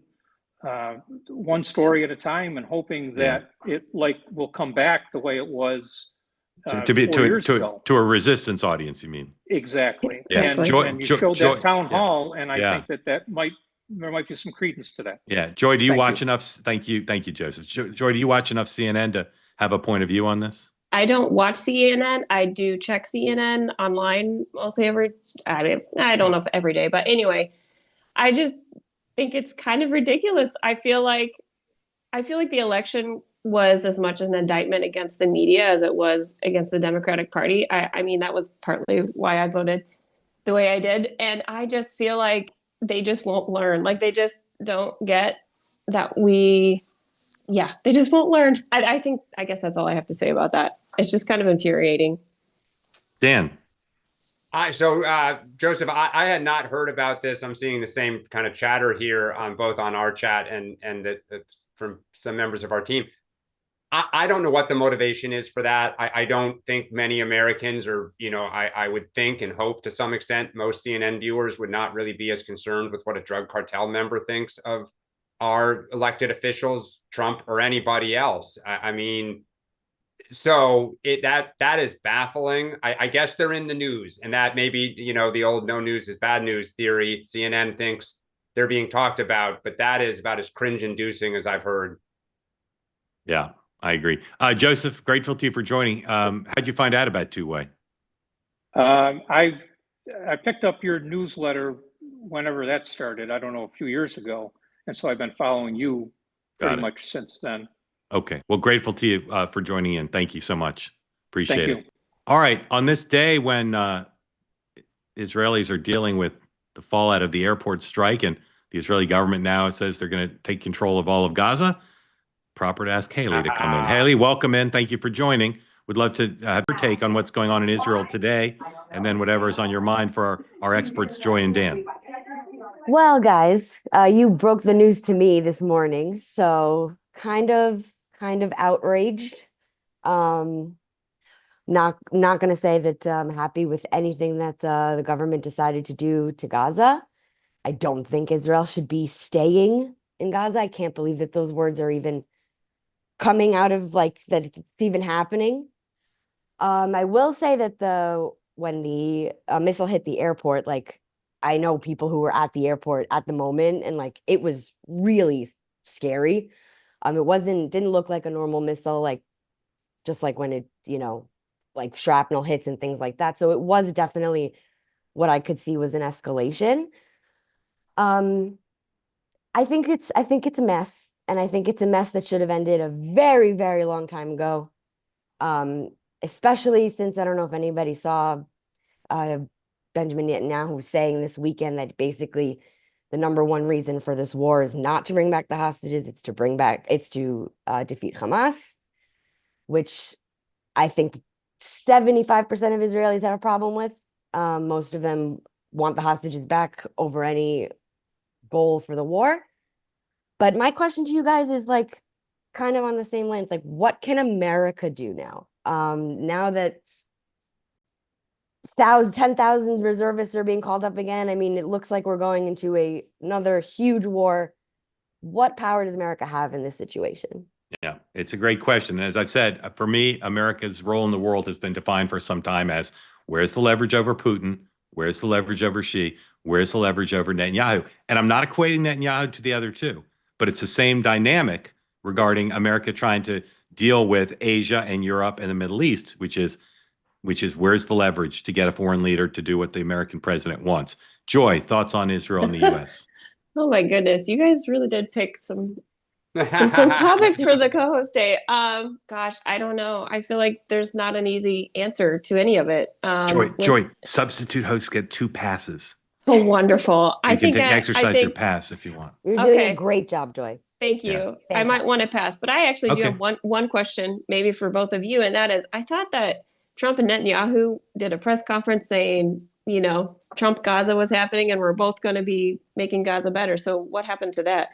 story at a time, and hoping that it will come back the way it was. To a resistance audience, you mean? Exactly. Yeah. And you showed that town hall, and I think that there might be some credence to that. Yeah. Joy, do you watch enough? Thank you, Joseph. Joy, do you watch enough CNN to have a point of view on this? I don't watch CNN. I do check CNN online mostly I don't know if every day, but anyway, I just think it's kind of ridiculous. I feel like the election was as much an indictment against the media as it was against the Democratic Party. I mean, that was partly why I voted the way I did. And I just feel like they just won't learn. Like they just don't get that they just won't learn. I guess that's all I have to say about that. It's just kind of infuriating. Dan. Joseph, I had not heard about this. I'm seeing the same kind of chatter here on both on our chat and from some members of our team. I don't know what the motivation is for that. I don't think many Americans I would think and hope to some extent most CNN viewers would not really be as concerned with what a drug cartel member thinks of our elected officials, Trump or anybody else. I mean, so that is baffling. I guess they're in the news, and that maybe, the old no news is bad news theory. CNN thinks they're being talked about, but that is about as cringe inducing as I've heard. Yeah, I agree. Joseph, grateful to you for joining. How'd you find out about two-way? I picked up your newsletter whenever that started. I don't know, a few years ago. And so I've been following you pretty much since then. Okay. Well, grateful to you for joining in. Thank you so much. Appreciate it. You. All right. On this day when Israelis are dealing with the fallout of the airport strike, and the Israeli government now says they're going to take control of all of Gaza, proper to ask Haley to come in. Haley, welcome in. Thank you for joining. Would love to have your take on what's going on in Israel today, and then whatever is on your mind for our experts, Joy and Dan. Well, guys, you broke the news to me this morning, so kind of outraged. Not going to say that I'm happy with anything that the government decided to do to Gaza. I don't think Israel should be staying in Gaza. I can't believe that those words are even coming out of that it's even happening. I will say that when the missile hit the airport, I know people who were at the airport at the moment, and it was really scary. It didn't look like a normal missile, just like when it, shrapnel hits and things like that. So it was definitely what I could see was an escalation. I think it's a mess, and I think it's a mess that should have ended a very, very long time ago. Especially since I don't know if anybody saw Benjamin Netanyahu saying this weekend that basically the number one reason for this war is not to bring back the hostages, it's to defeat Hamas, which I think 75% of Israelis have a problem with. Most of them want the hostages back over any goal for the war. But my question to you guys is like kind of on the same lines, like what can America do now? Now that 10,000 reservists are being called up again. I mean, it looks like we're going into another huge war. What power does America have in this situation? Yeah, it's a great question. And as I've said, for me, America's role in the world has been defined for some time as where's the leverage over Putin? Where's the leverage over Xi? Where's the leverage over Netanyahu? And I'm not equating Netanyahu to the other two, but it's the same dynamic regarding America trying to deal with Asia and Europe and the Middle East, which is where's the leverage to get a foreign leader to do what the American president wants. Joy, thoughts on Israel and the U.S.? Oh my goodness, you guys really did pick some intense topics for the co-host day. Gosh, I don't know. I feel like there's not an easy answer to any of it. Joy, substitute hosts get 2 passes. Oh, wonderful. You can exercise your pass if you want. You're doing a great job, Joy. Thank you. Yeah. I might want to pass, but I actually do have one question maybe for both of you, and that is, I thought that Trump and Netanyahu did a press conference saying, Trump Gaza was happening and we're both going to be making Gaza better. So what happened to that?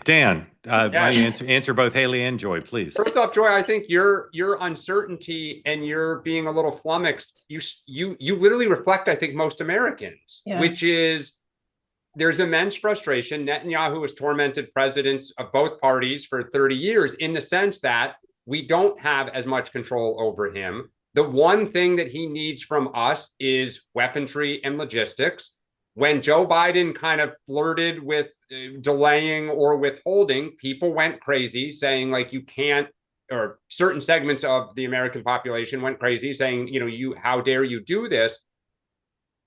Dan, answer both Haley and Joy, please. First off, Joy, I think your uncertainty and your being a little flummoxed, you literally reflect, I think, most Americans, which is there's immense frustration. Netanyahu has tormented presidents of both parties for 30 years in the sense that we don't have as much control over him. The one thing that he needs from us is weaponry and logistics. When Joe Biden kind of flirted with delaying or withholding, people went crazy saying like you can't, or certain segments of the American population went crazy saying, how dare you do this?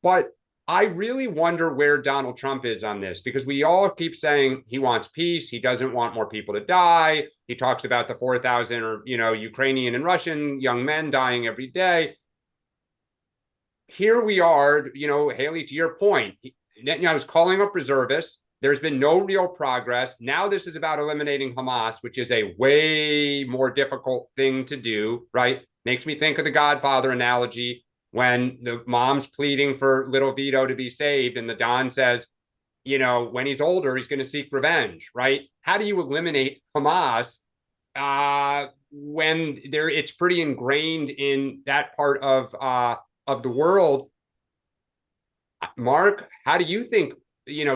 But I really wonder where Donald Trump is on this, because we all keep saying he wants peace. He doesn't want more people to die. He talks about the 4,000 or, Ukrainian and Russian young men dying every day. Here we are, Haley, to your point, Netanyahu's calling up reservists. There's been no real progress. Now this is about eliminating Hamas, which is a way more difficult thing to do, right? Makes me think of the Godfather analogy when the mom's pleading for little Vito to be saved and the Don says, when he's older, he's going to seek revenge, right? How do you eliminate Hamas when it's pretty ingrained in that part of the world? Mark, how do you think,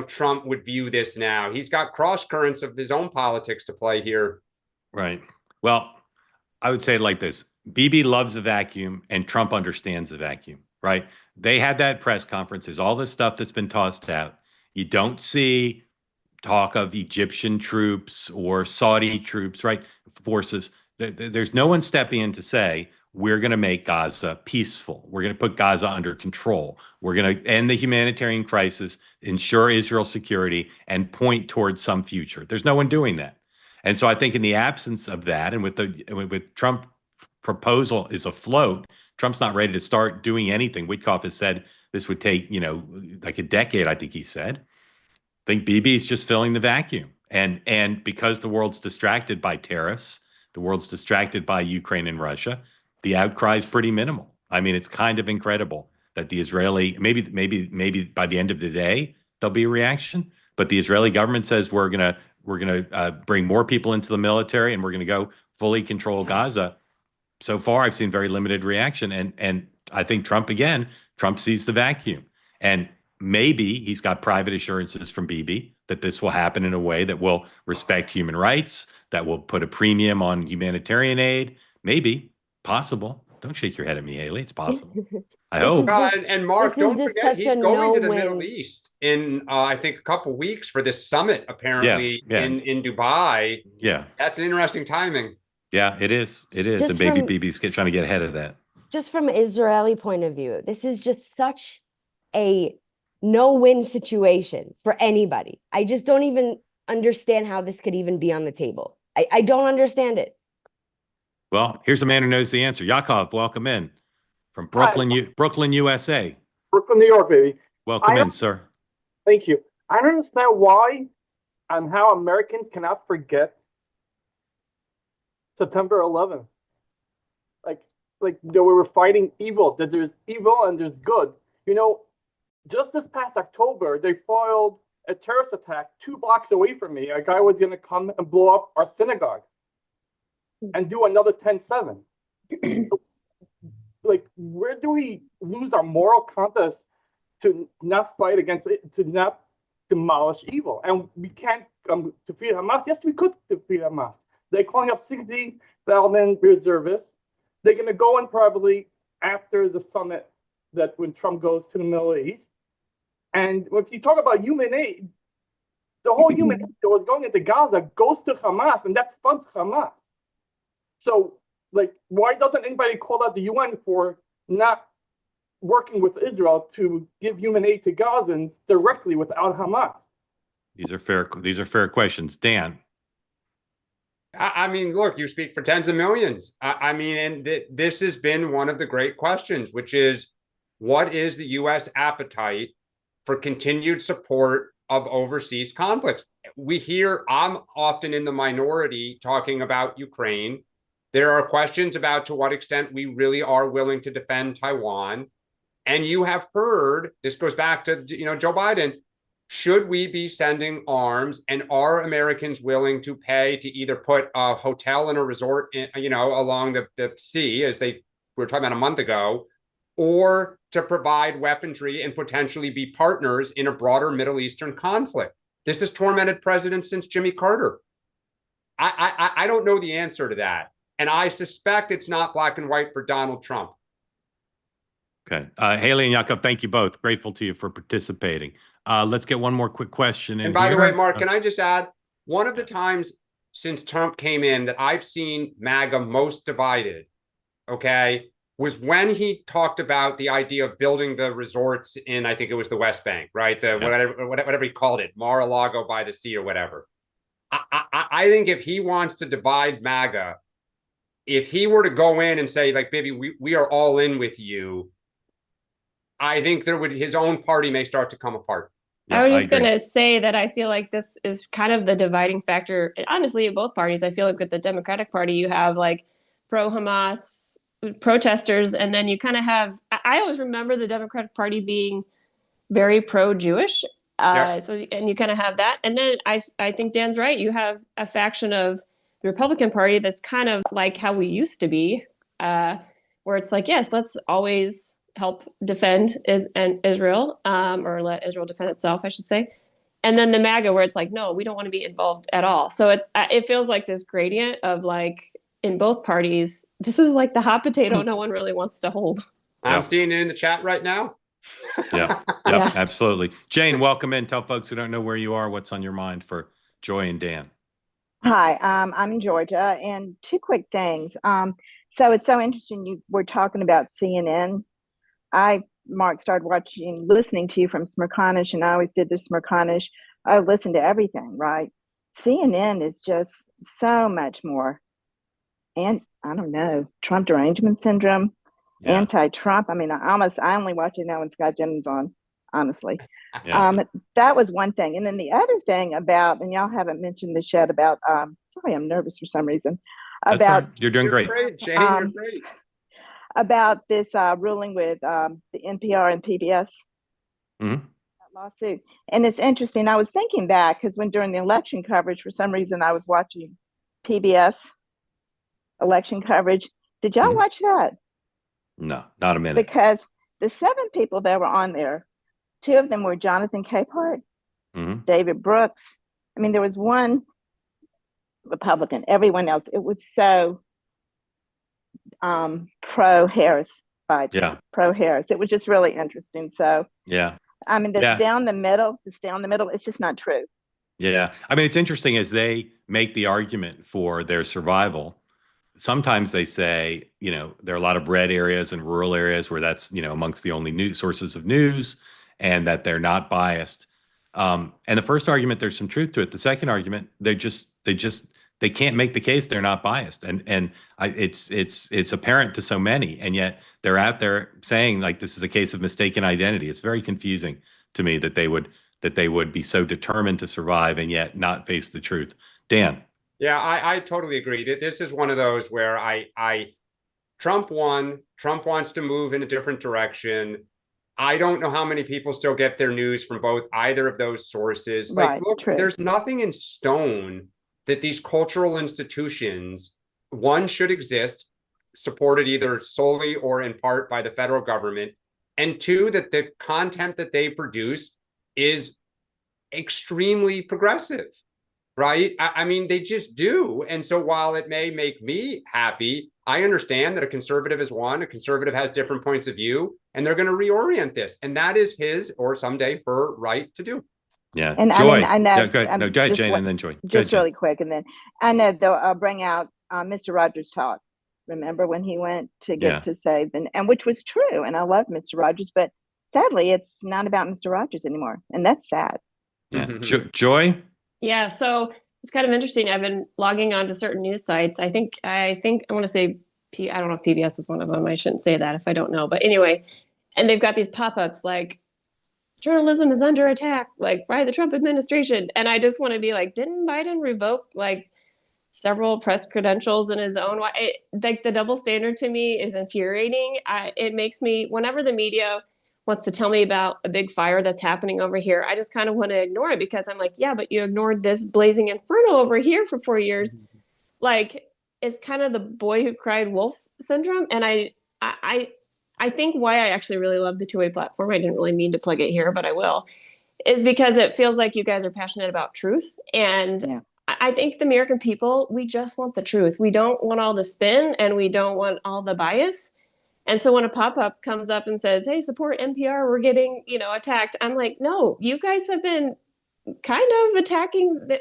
Trump would view this now? He's got cross currents of his own politics to play here. Right. Well, I would say it like this. Bibi loves the vacuum and Trump understands the vacuum, right? They had that press conference. There's all this stuff that's been tossed out. You don't see talk of Egyptian troops or Saudi troops, right? Forces. There's no one stepping in to say, we're going to make Gaza peaceful. We're going to put Gaza under control. We're going to end the humanitarian crisis, ensure Israel's security, and point towards some future. There's no one doing that. And so I think in the absence of that, and with Trump proposal is afloat, Trump's not ready to start doing anything. Witkoff has said this would take, like a decade, I think he said. I think Bibi's just filling the vacuum. And because the world's distracted by tariffs, the world's distracted by Ukraine and Russia, the outcry is pretty minimal. I mean, it's kind of incredible that the Israeli, maybe by the end of the day, there'll be a reaction. But the Israeli government says we're gonna bring more people into the military and we're gonna go fully control Gaza. So far, I've seen very limited reaction, and I think Trump sees the vacuum, and maybe he's got private assurances from Bibi that this will happen in a way that will respect human rights, that will put a premium on humanitarian aid. Maybe, possible. Don't shake your head at me, Haley. It's possible. I hope. And Mark, don't forget he's going to the Middle East in I think a couple weeks for this summit apparently in Dubai. Yeah, that's an interesting timing. Yeah, it is. It is. Just and Bibi's trying to get ahead of that. Just from an Israeli point of view, this is just such a no-win situation for anybody. I just don't even understand how this could even be on the table. I don't understand it. Well, here's a man who knows the answer. Yakov, welcome in from Brooklyn, Brooklyn, USA. Brooklyn, New York, baby. Welcome in, sir. Thank you. I don't understand why and how Americans cannot forget September 11th. Like that we were fighting evil, that there's evil and there's good. You know, just this past October, they foiled a terrorist attack 2 blocks away from me. A guy was going to come and blow up our synagogue and do another 10/7. Like, where do we lose our moral compass to not fight against it, to not demolish evil? And we can't defeat Hamas. Yes, we could defeat Hamas. They're calling up 60,000 reservists. They're going to go in probably after the summit, that when Trump goes to the Middle East. And if you talk about human aid, the whole human aid that was going into Gaza goes to Hamas, and that funds Hamas. So, like, why doesn't anybody call out the UN for not working with Israel to give human aid to Gazans directly without Hamas? These are fair questions. Dan. I mean, look, you speak for tens of millions. I mean, and this has been one of the great questions, which is, what is the U.S. appetite for continued support of overseas conflicts? We hear, I'm often in the minority talking about Ukraine. There are questions about to what extent we really are willing to defend Taiwan. And you have heard, this goes back to, Joe Biden, should we be sending arms, and are Americans willing to pay to either put a hotel and a resort, along the sea, as they were talking about a month ago, or to provide weaponry and potentially be partners in a broader Middle Eastern conflict? This has tormented presidents since Jimmy Carter. I don't know the answer to that. And I suspect it's not black and white for Donald Trump. Okay. Haley and Yakov, thank you both. Grateful to you for participating. Let's get one more quick question in. And by the way, Mark, can I just add, one of the times since Trump came in that I've seen MAGA most divided, okay, was when he talked about the idea of building the resorts in, I think it was the West Bank, right? Whatever he called it, Mar-a-Lago by the sea or whatever. I think if he wants to divide MAGA, if he were to go in and say, like, baby, we are all in with you, I think his own party may start to come apart. I was just going to say that I feel like this is kind of the dividing factor, honestly, in both parties. I feel like with the Democratic Party, you have like pro-Hamas protesters, and then you kind of have, I always remember the Democratic Party being very pro-Jewish. And you kind of have that. And then I think Dan's right. You have a faction of the Republican Party that's kind of like how we used to be, where it's like, yes, let's always help defend Israel, or let Israel defend itself, I should say. And then the MAGA, where it's like, no, we don't want to be involved at all. So it feels like this gradient of like, in both parties, this is like the hot potato no one really wants to hold. I'm seeing it in the chat right now. Yeah, absolutely. Jane, welcome in. Tell folks who don't know where you are, what's on your mind for Joy and Dan. Hi, I'm in Georgia, and 2 quick things. So it's so interesting you were talking about CNN. Mark, started listening to you from Smerconish, and I always did the Smerconish. I listened to everything, right? CNN is just so much more, and I don't know, Trump derangement syndrome, anti-Trump. I mean, I only watch it now when Scott Jennings on, honestly. That was one thing. And then the other thing about, and y'all haven't mentioned this yet, about, sorry, I'm nervous for some reason. You're doing great. Jane, you're great. About this ruling with the NPR and PBS lawsuit. And it's interesting. I was thinking back because during the election coverage, for some reason, I was watching PBS election coverage. Did y'all watch that? No, not a minute. Because the 7 people that were on there, 2 of them were Jonathan Capehart, David Brooks. I mean, there was one Republican. Everyone else, it was so pro-Harris, pro-Harris. It was just really interesting. So I mean, down the middle, it's just not true. Yeah. I mean, it's interesting as they make the argument for their survival. Sometimes they say, there are a lot of red areas and rural areas where that's, amongst the only news sources of news. and that they're not biased. And the first argument, there's some truth to it. The second argument, they can't make the case they're not biased, and it's apparent to so many, and yet they're out there saying like this is a case of mistaken identity. It's very confusing to me that they would be so determined to survive and yet not face the truth. Dan. Yeah, I totally agree. This is one of those where Trump won. Trump wants to move in a different direction. I don't know how many people still get their news from either of those sources. Like, look, there's nothing in stone that these cultural institutions, one, should exist, supported either solely or in part by the federal government, and two, that the content that they produce is extremely progressive, right? I mean, they just do. And so while it may make me happy, I understand that a conservative is one, a conservative has different points of view, and they're going to reorient this. And that is his, or someday her, right to do. Yeah. And Joy. I mean, I know. Yeah, go ahead. No, go ahead, Jane, and then Joy. Just really quick. And then I know they'll bring out Mr. Rogers' talk. Remember when he went to get to say, and which was true. And I love Mr. Rogers, but sadly, it's not about Mr. Rogers anymore. And that's sad. Yeah. Joy? Yeah. So it's kind of interesting. I've been logging on to certain news sites. I think I want to say, I don't know if PBS is one of them. I shouldn't say that if I don't know. But anyway, and they've got these pop-ups like, journalism is under attack, like by the Trump administration. And I just want to be like, didn't Biden revoke like several press credentials in his own way? Like the double standard to me is infuriating. It makes me, whenever the media wants to tell me about a big fire that's happening over here, I just kind of want to ignore it because I'm like, yeah, but you ignored this blazing inferno over here for 4 years. Like it's kind of the boy who cried wolf syndrome. And I think why I actually really love the two-way platform, I didn't really mean to plug it here, but I will, is because it feels like you guys are passionate about truth. And I think the American people, we just want the truth. We don't want all the spin and we don't want all the bias. And so when a pop-up comes up and says, hey, support NPR, we're getting, attacked. I'm like, no, you guys have been kind of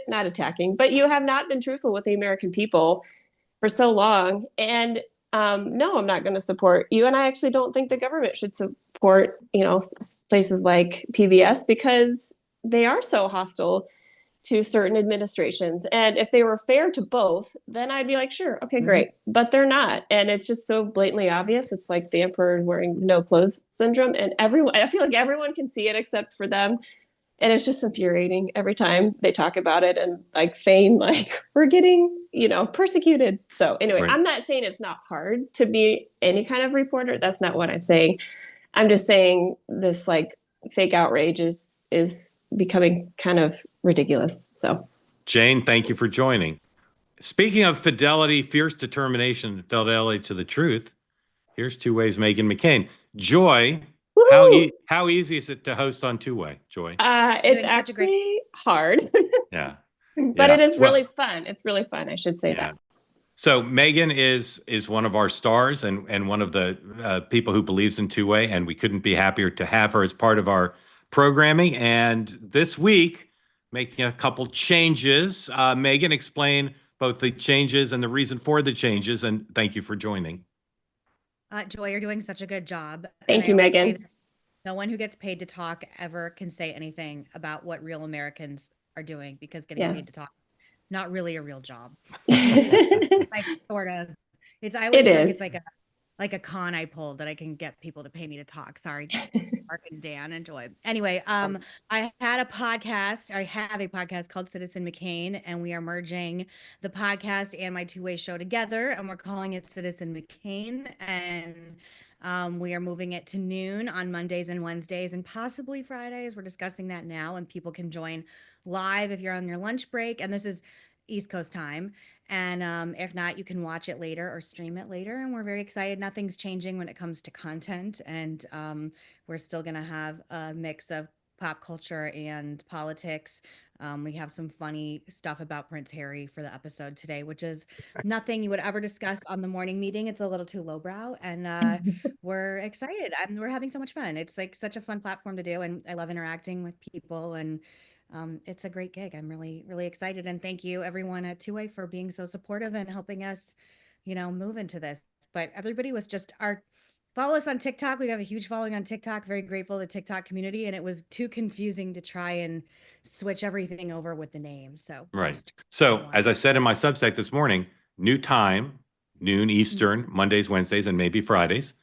not attacking, but you have not been truthful with the American people for so long. And no, I'm not going to support you. And I actually don't think the government should support, places like PBS because they are so hostile to certain administrations. And if they were fair to both, then I'd be like, sure, okay, great. But they're not. And it's just so blatantly obvious. It's like the emperor wearing no clothes syndrome. And I feel like everyone can see it except for them. And it's just infuriating every time they talk about it and like feign like we're getting, persecuted. So anyway, I'm not saying it's not hard to be any kind of reporter. That's not what I'm saying. I'm just saying this like fake outrage is becoming kind of ridiculous. So Jane, thank you for joining. Speaking of fidelity, fierce determination, fidelity to the truth, here's Two Way's Meghan McCain. Joy, how easy is it to host on Two Way, Joy? It's actually hard. Yeah. But it is really fun. It's really fun. I should say that. So Meghan is one of our stars and one of the people who believes in Two Way, and we couldn't be happier to have her as part of our programming. And this week, making a couple changes. Meghan, explain both the changes and the reason for the changes, and thank you for joining. Joy, you're doing such a good job. Thank you, Meghan. No one who gets paid to talk ever can say anything about what real Americans are doing because getting paid to talk, not really a real job. Like sort of. I always feel like it's like a con I pulled that I can get people to pay me to talk. Sorry, Mark and Dan and Joy. Anyway, I have a podcast called Citizen McCain, and we are merging the podcast and my two-way show together, and we're calling it Citizen McCain. And we are moving it to noon on Mondays and Wednesdays and possibly Fridays. We're discussing that now, and people can join live if you're on your lunch break. And this is East Coast time. And if not, you can watch it later or stream it later. And we're very excited. Nothing's changing when it comes to content. And we're still going to have a mix of pop culture and politics. We have some funny stuff about Prince Harry for the episode today, which is nothing you would ever discuss on the morning meeting. It's a little too lowbrow, and we're excited. We're having so much fun. It's like such a fun platform to do, and I love interacting with people, and it's a great gig. I'm really, really excited, and thank you everyone at Two Way for being so supportive and helping us, move into this. But everybody was just Follow us on TikTok. We have a huge following on TikTok. Very grateful to the TikTok community. And it was too confusing to try and switch everything over with the name. So right. So as I said in my Substack this morning, new time, noon Eastern, Mondays, Wednesdays, and maybe Fridays.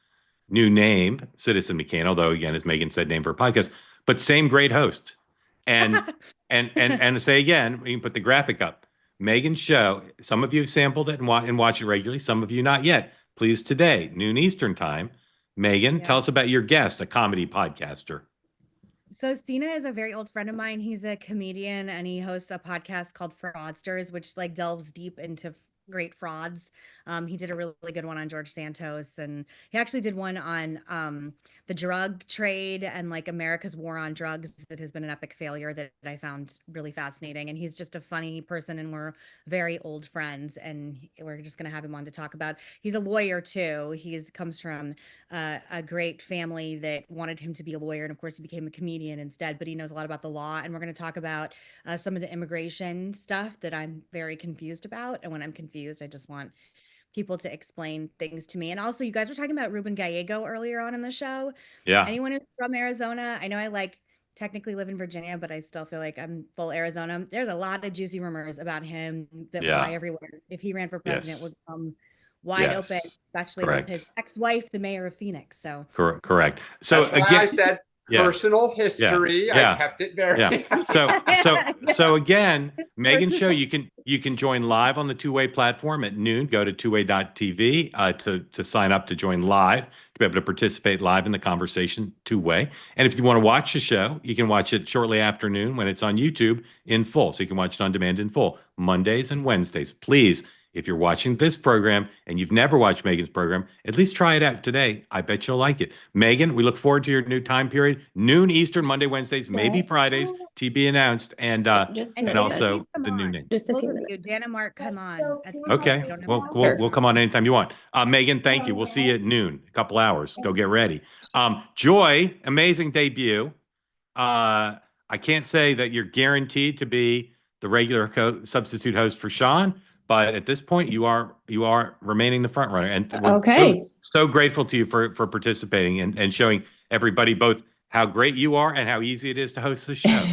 New name, Citizen McCain, although again, as Megan said, name for a podcast, but same great host. And and say again, we can put the graphic up. Megan's show, some of you have sampled it and watch it regularly, some of you not yet. Please today, noon Eastern time. Megan, tell us about your guest, a comedy podcaster. So Cena is a very old friend of mine. He's a comedian and he hosts a podcast called Fraudsters, which like delves deep into great frauds. He did a really good one on George Santos, and he actually did one on the drug trade and like America's war on drugs that has been an epic failure that I found really fascinating. And he's just a funny person, and we're very old friends, and we're just going to have him on to talk about. He's a lawyer too. Comes from a great family that wanted him to be a lawyer, and of course he became a comedian instead, but he knows a lot about the law. And we're going to talk about some of the immigration stuff that I'm very confused about, and when I'm confused, I just want people to explain things to me. And also, you guys were talking about Ruben Gallego earlier on in the show. Yeah. Anyone who's from Arizona, I know I technically live in Virginia, but I still feel like I'm full Arizona. There's a lot of juicy rumors about him that fly everywhere. If he ran for president, would come wide open, especially with his ex-wife, the mayor of Phoenix. So correct. So that's why I said personal history. I kept it very. So again, Megan's show, you can join live on the Two-Way platform at noon. Go to twoway.tv to sign up to join live, to be able to participate live in the conversation Two-Way. And if you want to watch the show, you can watch it shortly after noon when it's on YouTube in full. So you can watch it on demand in full, Mondays and Wednesdays. Please, if you're watching this program and you've never watched Megan's program, at least try it out today. I bet you'll like it. Megan, we look forward to your new time period. Noon Eastern, Monday, Wednesdays, maybe Fridays, TB announced, and also the new name. Just a few minutes. Dan and Mark, come on. Okay, we'll come on anytime you want. Megan, thank you. We'll see you at noon, a couple hours. Go get ready. Joy, amazing debut. I can't say that you're guaranteed to be the regular substitute host for Sean, but at this point, you are remaining the front runner, and we're so grateful to you for participating and showing everybody both how great you are and how easy it is to host the show.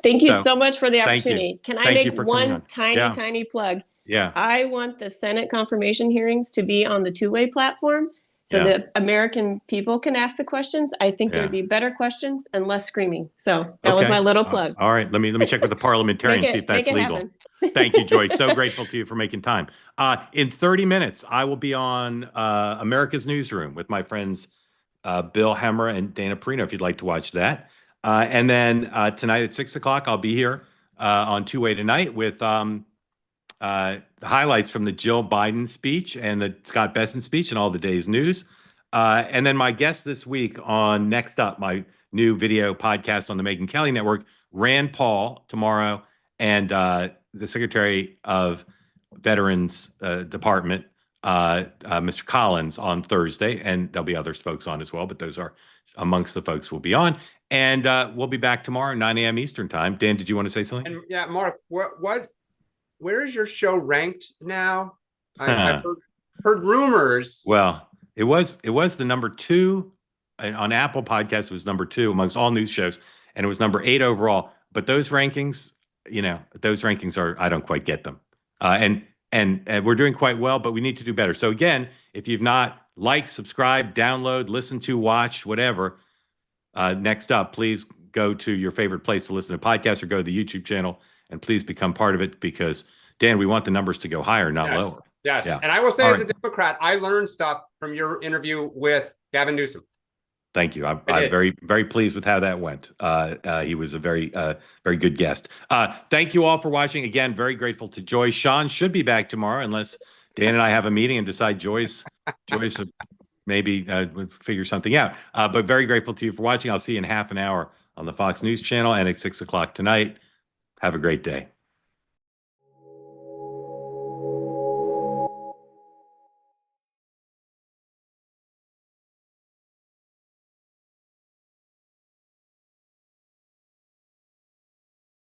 Thank you so much for the opportunity. Can I make one tiny plug? Yeah. I want the Senate confirmation hearings to be on the Two-Way platform, so the American people can ask the questions. I think there'd be better questions and less screaming. So that was my little plug. All right, let me check with the parliamentarian, see if that's legal. Happen. Thank you, Joy. So grateful to you for making time. In 30 minutes, I will be on America's Newsroom with my friends Bill Hemmer and Dana Perino, if you'd like to watch that. And then tonight at 6 o'clock, I'll be here on Two-Way Tonight with highlights from the Jill Biden speech and the Scott Bessent speech and all the day's news. And then my guest this week on Next Up, my new video podcast on the Megyn Kelly Network, Rand Paul tomorrow, and the Secretary of Veterans Department, Mr. Collins, on Thursday. And there'll be other folks on as well, but those are amongst the folks we'll be on. And we'll be back tomorrow, 9 a.m. Eastern time. Dan, did you want to say something? And yeah, Mark, where is your show ranked now? I've heard rumors. Well, it was the number 2 on Apple Podcasts. Was number 2 amongst all news shows, and it was number 8 overall. But those rankings, are, I don't quite get them. And we're doing quite well, but we need to do better. So again, if you've not liked, subscribe, download, listen to, watch, whatever, Next Up, please go to your favorite place to listen to podcasts or go to the YouTube channel, and please become part of it, because Dan, we want the numbers to go higher, not lower. Yes. Yeah. And I will say, as a Democrat, I learned stuff from your interview with Gavin Newsom. Thank you. I'm very, very pleased with how that went. He was a very good guest. Thank you all for watching. Again, very grateful to Joy. Sean should be back tomorrow, unless Dan and I have a meeting and decide Joyce maybe would figure something out. But very grateful to you for watching. I'll see you in half an hour on the Fox News Channel and at 6 o'clock tonight. Have a great day.